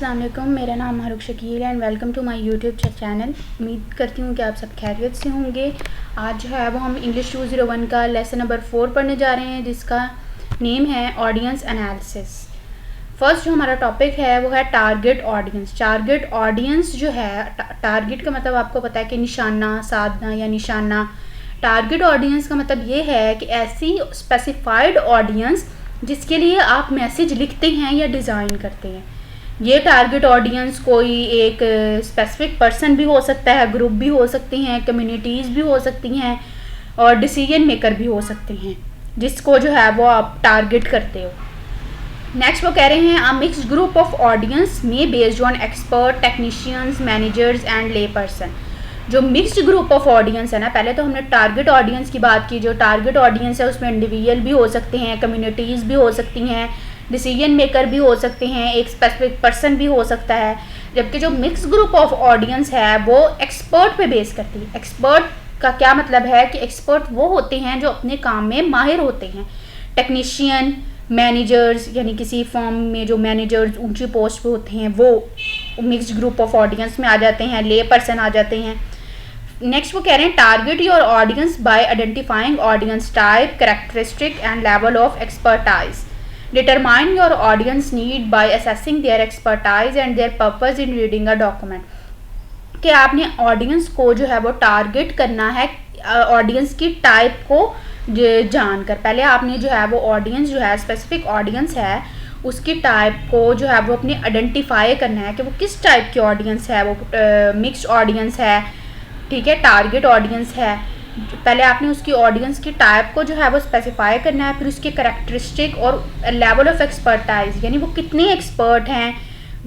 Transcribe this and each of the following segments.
अस्सलाम वालेकुम, मेरा नाम Maruk Shakeel and welcome to my YouTube channel. उम्मीद करती हूँ कि आप सब खैरियत से होंगे। आज जो है वो हम इंग्लिश 201 का लेसन नंबर 4 पढ़ने जा रहे हैं, जिसका नेम है ऑडियंस एनालिसिस। फर्स्ट जो हमारा टॉपिक है वो है टारगेट ऑडियंस। टारगेट ऑडियंस जो है, टारगेट का मतलब आपको पता है कि निशाना साधना या निशाना। टारगेट ऑडियंस का मतलब ये है कि ऐसी स्पेसिफाइड ऑडियंस जिसके लिए आप मैसेज लिखते हैं या डिज़ाइन करते हैं। ये टारगेट ऑडियंस कोई एक स्पेसिफिक पर्सन भी हो सकता है, ग्रुप भी हो सकती हैं, कम्युनिटीज़ भी हो सकती हैं और डिसीजन मेकर भी हो सकते हैं, जिसको जो है वो आप टारगेट करते हो। नेक्स्ट वो कह रहे हैं a mixed group of audience में based on expert, technicians, managers and lay person. जो मिक्स्ड ग्रुप ऑफ ऑडियंस है ना, पहले तो हमने टारगेट ऑडियंस की बात की। जो टारगेट ऑडियंस है उसमें इंडिविजुअल भी हो सकते हैं, कम्युनिटीज़ भी हो सकती हैं, डिसीजन मेकर भी हो सकते हैं, एक स्पेसिफिक पर्सन भी हो सकता है। जबकि जो मिक्स ग्रुप ऑफ ऑडियंस है वो एक्सपर्ट पे बेस करती है। एक्सपर्ट का क्या मतलब है कि एक्सपर्ट वो होते हैं जो अपने काम में माहिर होते हैं। टेक्नीशियन, मैनेजर्स, यानी किसी फर्म में जो मैनेजर्स ऊंची पोस्ट पे होते हैं वो मिक्स्ड ग्रुप ऑफ ऑडियंस में आ जाते हैं, ले पर्सन आ जाते हैं। नेक्स्ट वो कह रहे हैं target your audience bye identifying audience type, characteristic and level of expertise. Determine your audience need by assessing their expertise and their purpose in reading a document। कि आपने ऑडियंस को जो है वो टारगेट करना है, ऑडियंस की टाइप को जानकर। पहले आपने जो है वो ऑडियंस जो है, स्पेसिफिक ऑडियंस है, उसकी टाइप को जो है वो अपने आइडेंटिफाई करना है कि वो किस टाइप की ऑडियंस है। वो मिक्स्ड ऑडियंस है, ठीक है, टारगेट ऑडियंस है। पहले आपने उसकी ऑडियंस की टाइप को जो है वो स्पेसिफाई करना है, फिर उसके करैक्टरिस्टिक और लेवल ऑफ एक्सपर्टाइज, यानी वो कितने एक्सपर्ट हैं,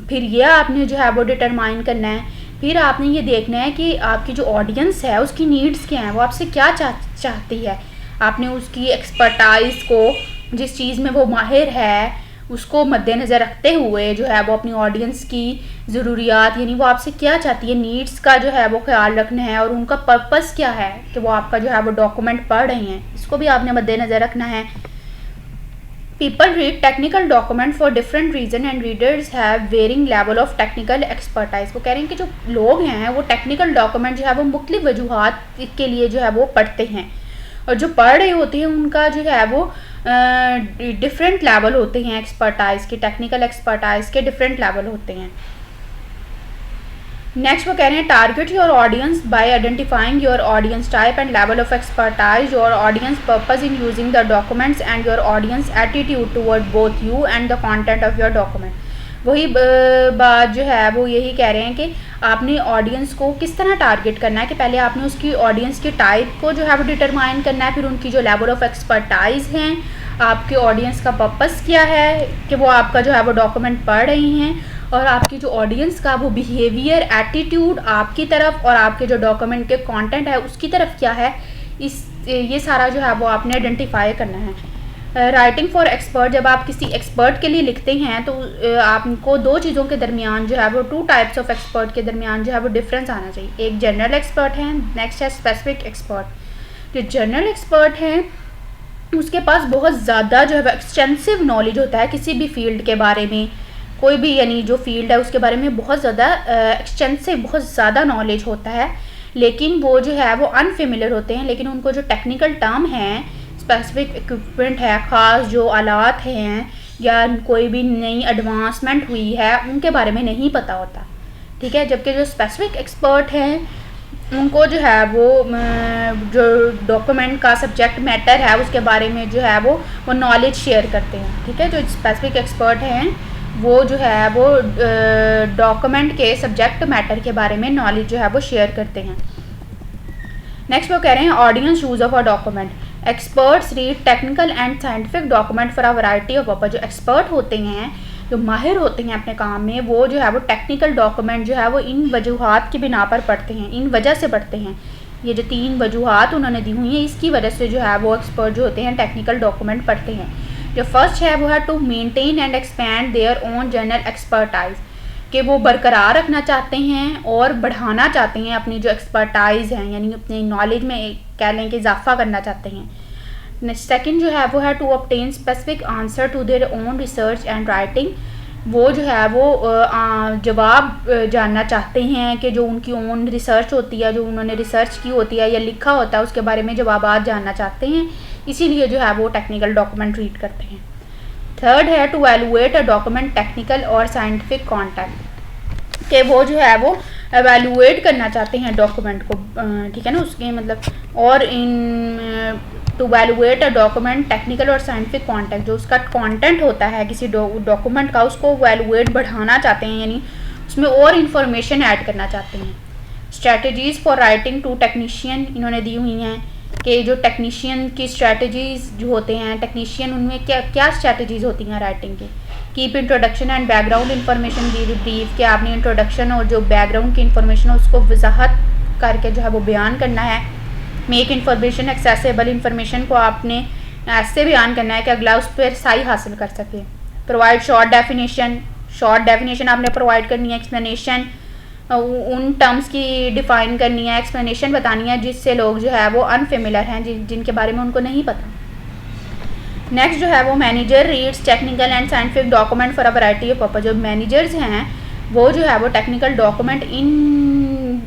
फिर ये आपने जो है वो डिटरमाइन करना है। फिर आपने ये देखना है कि आपकी जो ऑडियंस है उसकी नीड्स क्या हैं, वो आपसे क्या चाहती है। आपने उसकी एक्सपर्टाइज को, जिस चीज़ में वो माहिर है, उसको मद्देनज़र रखते हुए जो है वो अपनी ऑडियंस की ज़रूरियात, यानी वो आपसे क्या चाहती है, नीड्स का जो है वो ख्याल रखना है, और उनका पर्पस क्या है कि वो आपका जो है वो डॉक्यूमेंट पढ़ रही हैं, इसको भी आपने मद्देनज़र रखना है। People read technical document for different reason and readers have varying level of technical expertise. वो कह रहे हैं कि जो लोग हैं वो टेक्निकल डॉक्यूमेंट जो है वो मुख्तलिफ वजूहात के लिए जो है वो पढ़ते हैं, और जो पढ़ रहे होते हैं उनका जो है वो डिफरेंट लेवल होते हैं एक्सपर्टाइज के, टेक्निकल एक्सपर्टाइज के डिफरेंट लेवल होते हैं। नेक्स्ट वो कह रहे हैं target your audience bye identifying your audience type and level of expertise, your audience purpose in using the documents and your audience attitude toward both you and the content of your document. वही बात जो है वो यही कह रहे हैं कि आपने ऑडियंस को किस तरह टारगेट करना है, कि पहले आपने उसकी ऑडियंस की टाइप को जो है वो डिटरमाइन करना है, फिर उनकी जो लेवल ऑफ एक्सपर्टाइज हैं, आपके ऑडियंस का पर्पस क्या है कि वो आपका जो है वो डॉक्यूमेंट पढ़ रही हैं, और आपकी जो ऑडियंस का वो बिहेवियर, एटीट्यूड आपकी तरफ और आपके जो डॉक्यूमेंट के कंटेंट है उसकी तरफ क्या है, ये सारा जो है वो आपने आइडेंटिफाई करना है। राइटिंग फॉर एक्सपर्ट, जब आप किसी एक्सपर्ट के लिए लिखते हैं तो आपको दो चीज़ों के दरमियान जो है वो, टू टाइप्स ऑफ एक्सपर्ट के दरमियान जो है वो डिफरेंस आना चाहिए। एक जनरल एक्सपर्ट है, नेक्स्ट है स्पेसिफिक एक्सपर्ट। जो जनरल एक्सपर्ट हैं उसके पास बहुत ज़्यादा जो है एक्सटेंसिव नॉलेज होता है किसी भी फील्ड के बारे में, कोई भी यानी जो फील्ड है उसके बारे में बहुत ज़्यादा एक्सटेंसिव, बहुत ज़्यादा नॉलेज होता है, लेकिन वो जो है वो अनफेमिलियर होते हैं। लेकिन उनको जो टेक्निकल टर्म हैं, स्पेसिफिक इक्विपमेंट है, ख़ास जो आलात हैं या कोई भी नई एडवांसमेंट हुई है, उनके बारे में नहीं पता होता, ठीक है। जबकि जो स्पेसिफिक एक्सपर्ट हैं उनको जो है वो जो डॉक्यूमेंट का सब्जेक्ट मैटर है उसके बारे में जो है वो नॉलेज शेयर करते हैं, ठीक है। जो स्पेसिफिक एक्सपर्ट हैं वो जो है वो डॉक्यूमेंट के सब्जेक्ट मैटर के बारे में नॉलेज जो है वो शेयर करते हैं। नेक्स्ट वो कह रहे हैं audience use of a document. Experts read technical and scientific document for a variety of purpose. जो एक्सपर्ट होते हैं, जो माहिर होते हैं अपने काम में, वो जो है वो टेक्निकल डॉक्यूमेंट जो है वो इन वजूहात की बिना पर पढ़ते हैं, इन वजह से पढ़ते हैं। ये जो 3 वजूहात उन्होंने दी हुई हैं, इसकी वजह से जो है वो एक्सपर्ट जो होते हैं टेक्निकल डॉक्यूमेंट पढ़ते हैं। जो फर्स्ट है वो है to maintain and expand their own general expertise, कि वो बरकरार रखना चाहते हैं और बढ़ाना चाहते हैं अपनी जो एक्सपर्टाइज हैं, यानी अपनी नॉलेज में कह लें कि इजाफा करना चाहते हैं। सेकंड जो है वो है to obtain specific answer to their own research and writing, वो जो है वो जवाब जानना चाहते हैं कि जो उनकी ओन रिसर्च होती है, जो उन्होंने रिसर्च की होती है या लिखा होता है, उसके बारे में जवाब जानना चाहते हैं, इसीलिए जो है वो टेक्निकल डॉक्यूमेंट रीड करते हैं। थर्ड है to evaluate a document technical और साइंटिफिक कॉन्टेक्ट, कि वो जो है वो एवेलुएट करना चाहते हैं डॉक्यूमेंट को, ठीक है ना, उसके मतलब, और इन to evaluate a document technical और साइंटिफिक कॉन्टेक्ट, जो उसका कंटेंट होता है किसी डॉक्यूमेंट का, उसको एवेलुएट बढ़ाना चाहते हैं, यानी उसमें और इन्फॉर्मेशन ऐड करना चाहते हैं। Strategies for writing to technician इन्होंने दी हुई हैं कि जो टेक्नीशियन की स्ट्रैटेजीज़ जो होते हैं, टेक्नीशियन उनमें क्या क्या स्ट्रैटेजीज़ होती हैं राइटिंग की। Keep introduction and background information brief, कि आपने इंट्रोडक्शन और जो बैकग्राउंड की इन्फॉर्मेशन है उसको वजाहत करके जो है वो बयान करना है। मेक इन्फॉर्मेशन एक्सेसिबल, इन्फॉर्मेशन को आपने ऐसे बयान करना है कि अगला उस पर सही हासिल कर सके। प्रोवाइड शॉर्ट डेफिनेशन आपने प्रोवाइड करनी है। एक्सप्लेनेशन, उन टर्म्स की डिफ़ाइन करनी है, एक्सप्लेनेशन बतानी है जिससे लोग जो है वो अनफेमिलियर हैं, जिनके बारे में उनको नहीं पता। नेक्स्ट जो है वो manager reads technical and scientific document for a variety of purpose. जो मैनेजर्स हैं वो जो है वो टेक्निकल डॉक्यूमेंट इन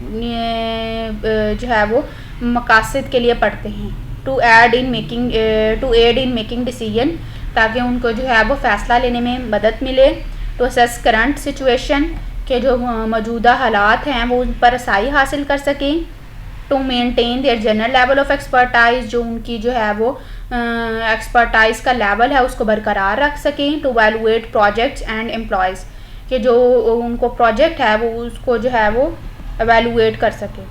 जो है वो मकासद के लिए पढ़ते हैं। To aid in making decision, ताकि उनको जो है वो फ़ैसला लेने में मदद मिले। टू असेस करंट सिचुएशन, के जो मौजूदा हालात हैं वो उन पर रसाई हासिल कर सकें। To maintain their general level of expertise, जो उनकी जो है वो एक्सपर्टाइज का लेवल है उसको बरकरार रख सकें। To evaluate projects and employees, कि जो उनको प्रोजेक्ट है वो उसको जो है वो एवेलुएट कर सकें।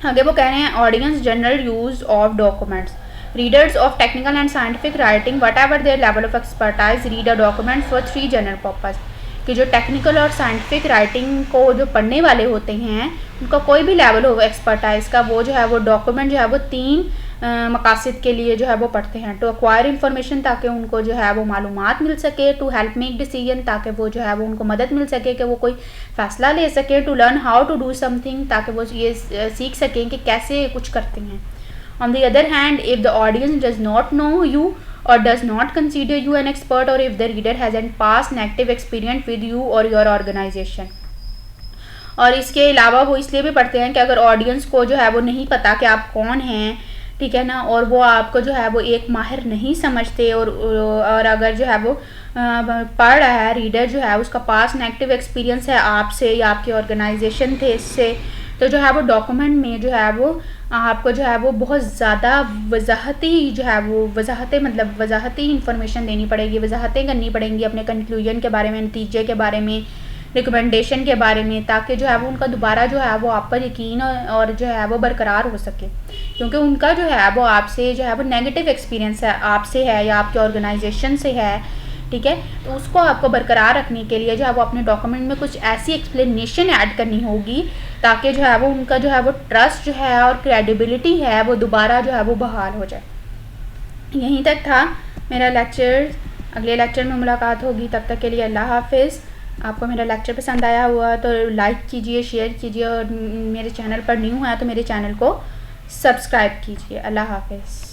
आगे वो कह रहे हैं audience general use of documents, readers of technical and scientific writing what ever their level of expertise read a document for 3 general purpose, कि जो टेक्निकल और साइंटिफिक राइटिंग को जो पढ़ने वाले होते हैं उनका कोई भी लेवल हो एक्सपर्टाइज का, वो जो है वो डॉक्यूमेंट जो है वो 3 मकासद के लिए जो है वो पढ़ते हैं। टू एक्वायर इन्फॉर्मेशन, ताकि उनको जो है वो मालूमात मिल सके। टू हेल्प मेक डिसीजन, ताकि वो जो है वो उनको मदद मिल सके कि वो कोई फ़ैसला ले सके। To learn how to do something, ताकि वो ये सीख सकें कि कैसे कुछ करते हैं। On the other hand, if the audience does not know you or does not consider you an expert, or if the reader has an past negative experience with you or your organization। और इसके अलावा वो इसलिए भी पढ़ते हैं कि अगर ऑडियंस को जो है वो नहीं पता कि आप कौन हैं, ठीक है ना, और वो आपको जो है वो एक माहिर नहीं समझते, और अगर जो है वो पढ़ रहा है रीडर जो है उसका पास्ट नेगेटिव एक्सपीरियंस है आपसे या आपके ऑर्गेनाइजेशन थे इससे, तो जो है वो डॉक्यूमेंट में जो है वो आपको जो है वो बहुत ज़्यादा वजाहती इन्फॉर्मेशन देनी पड़ेगी, वजाहतें करनी पड़ेंगी अपने कंक्लूजन के बारे में, नतीजे के बारे में, रिकमेंडेशन के बारे में, ताकि जो है वो उनका दोबारा जो है वो आप पर यकीन और जो है वो बरकरार हो सके, क्योंकि उनका जो है वो आपसे जो है वो नेगेटिव एक्सपीरियंस है आपसे है या आपके ऑर्गेनाइजेशन से है, ठीक है। तो उसको आपको बरकरार रखने के लिए जो है वो अपने डॉक्यूमेंट में कुछ ऐसी एक्सप्लेनेशन ऐड करनी होगी ताकि जो है वो उनका जो है वो ट्रस्ट जो है और क्रेडिबिलिटी है वो दोबारा जो है वो बहाल हो जाए। यहीं तक था मेरा लेक्चर, अगले लेक्चर में मुलाकात होगी, तब तक के लिए अल्लाह हाफिज़। आपको मेरा लेक्चर पसंद आया हुआ तो लाइक कीजिए, शेयर कीजिए, और मेरे चैनल पर न्यू है तो मेरे चैनल को सब्सक्राइब कीजिए। अल्लाह हाफिज़।